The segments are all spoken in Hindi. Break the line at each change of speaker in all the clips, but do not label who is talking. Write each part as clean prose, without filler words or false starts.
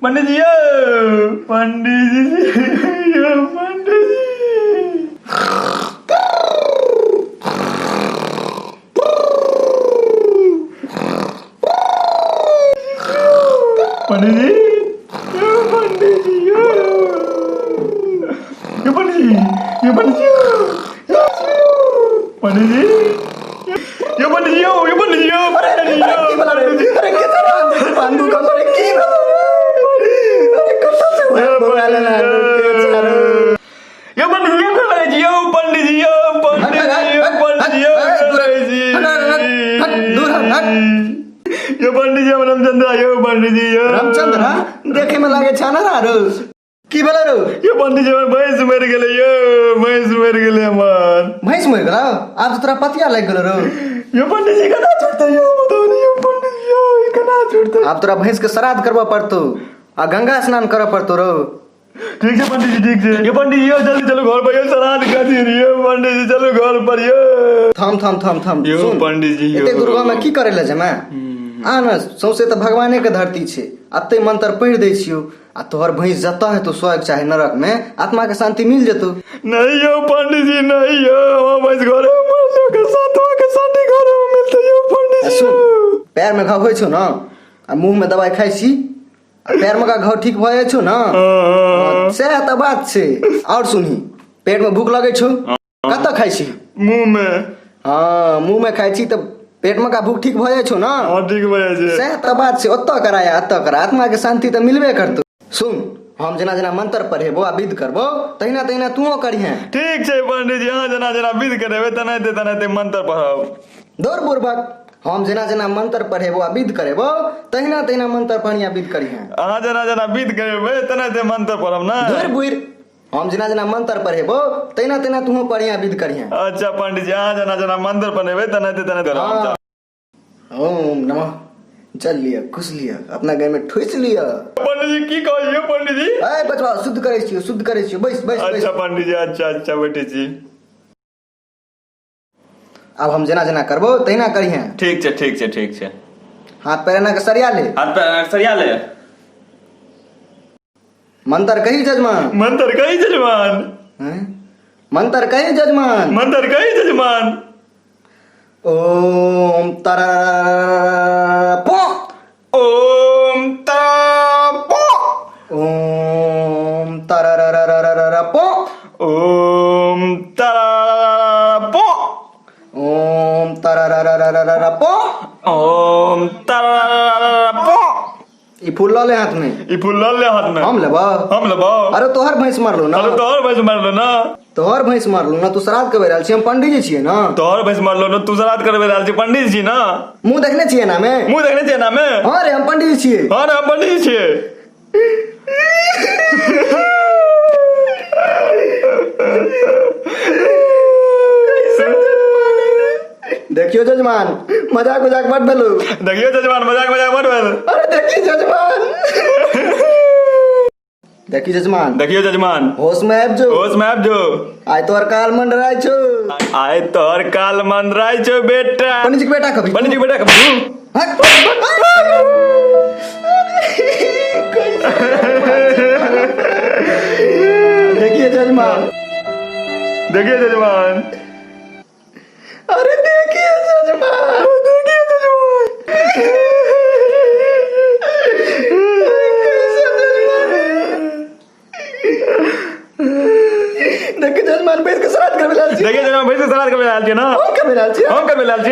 पंडित जी पंडित जी पंडित जी पंडित जी पंडित जी ये पंडित जी ये पंडित जी पंडित जी ये पंडित जी ये पंडित जी
अरे कैसा बंदूक का अरे की
ये पंडित जी पंडित जी पंडित जी
दूर हट
ये पंडित जी रामचंद्र ये पंडित जी
रामचंद्र देखे में लागे छाना ना रो की बोला रो
ये पंडित जी भैंस मर गेले ये भैंस मर गेले हमार
भैंस मर गला आज तो तेरा पतिया लग गेलो रो
ये पंडित जी कना छोड़ता ये बताओ नहीं ये पंडित जी कना छोड़ता
अब तेरा भैंस के श्राद्ध करवा पड़तो आ गंगा स्नान करवा पड़तो रो
ठीक है पंडित जी ठीक है ये पंडित जी जल्दी चलो घर पर ये श्राद्ध कर दी ये पंडित जी चलो घर पर ये
थम
यो पंडित जी
एते दुर्गा में की करे ले जमा आ न सौसे तो भगवाने के धरती छे अते मंत्र पढ़ दे छियो आ तोहर भैंस जता है तो स्वर्ग चाहे नरक में आत्मा के शांति मिल जतो
नहीं यो पंडित जी नहीं यो हम भैंस घर मरलो के साथवा के शांति घर में मिलते यो पंडित जी
सुन पैर में घाव होय छो ना आ मुंह में दवाई खाइ छी पैर में का घाव ठीक भए छो ना से त बात छे और सुनही पेट में भूख लगे छो कत खाइ छी
मुंह में
हां मुंह में खाइ छी त पेट में का भूख ठीक भए छो ना
हां ठीक भए छै
से त बात छे ओत्त कराया अत्त कर आत्मा के शांति त मिलबे करतो सुन हम जना जना मंत्र पढ़ेबो आ विध करबो तहिना तहिना तूओ करिहे
ठीक छै पंडित जी हां जना जना विध करेबे तनाते मंत्र पढ़ब
दौड़ बुर्बक हम जना जना मंत्र पढ़ेबो आ विध करेबो तहिना तहिना मंत्र पढ़िया विध करिहे
हां जना विध करेबे तनाते मंत्र पढ़ब ना
दौड़ बुर हम जना जना मंत्र पढ़ेबो तहिना तहिना तूहो पढ़िया विध करिहे
अच्छा पंडित जी हां जना मंत्र पढ़ेबे तनाते करब
ओम नमः चल लिया खुश लिया अपना घर में ठोस लिया
पंडित जी की कहियो पंडित जी
ए बचवा शुद्ध करे छियो बैस
अच्छा पंडित जी अच्छा बैठे छी
अब हम जना जना करबो तहिना करिहे
ठीक छै
हाथ पैर ना के सरिया ले
हाथ पैर सरिया ले
मंत्र कही जजमान
मंत्र कही जजमान
हैं मंत्र कही जजमान
मंत्र कही जजमान
ओम तरपो
ओम तापो
ओम तररररररपो
ओम तापो
ओम तररररररपो
ओम तापो
ई फूल ल ले हाथ में
ई फूल ल ले हाथ में
हम लेबो
अरे
तोहर भैंस मारलो ना
तोहर भैंस मारलो ना
तू श्राद्ध करबे रहल छी हम पंडित जी छियै ना
तोहर भैंस मारलो ना तू श्राद्ध करबे रहल छी पंडित जी ना
मुंह देखने छियै ना मैं हां रे हम पंडित जी छियै
हां रे हम पंडित जी छियै
देखियो जजमान मजाक मत भेलो अरे देखियो जजमान होश में आब जो आइ तोहर काल मंडराय छो बेटा पंडित जी के बेटा कभी देखिए जजमान अरे देखिए जजमान देखिए जजमान भैंस के श्राद्ध करबे लाल छी
ना हम करबे लाल छी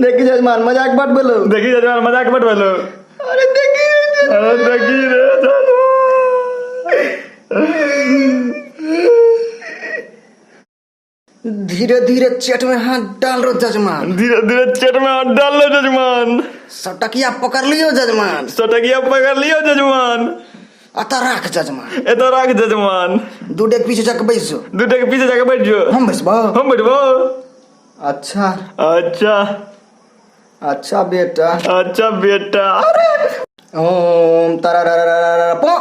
देखिए जजमान मजाक मत बोलो अरे देखिए
रे
धीरे धीरे चेट में हाथ डाल रो जजमान सटकिया पकड़ लियो जजमान अता राख जजमान दूडे के पीछे जाके बैठ जो हम बैठबो अच्छा बेटा ओम तरररररपो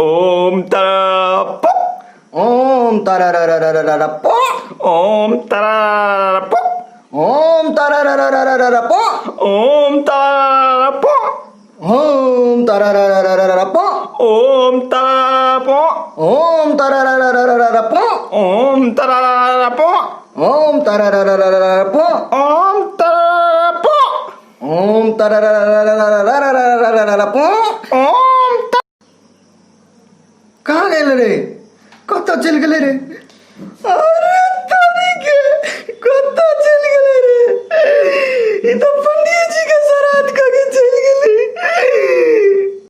ओम तापो
ओम तररररररपो
ओम तारा पो
ओम तारारारारारारापो
ओम तारा पो
ओम तारारारारारापो
ओम तारा पो
ओम तारारारारारापो
ओम तारा पो
ओम तारारारारारापो
ओम तारा पो
ओम तारारारारारारापो
ओम
कहाँ गेल रे कत चल गेले रे अरे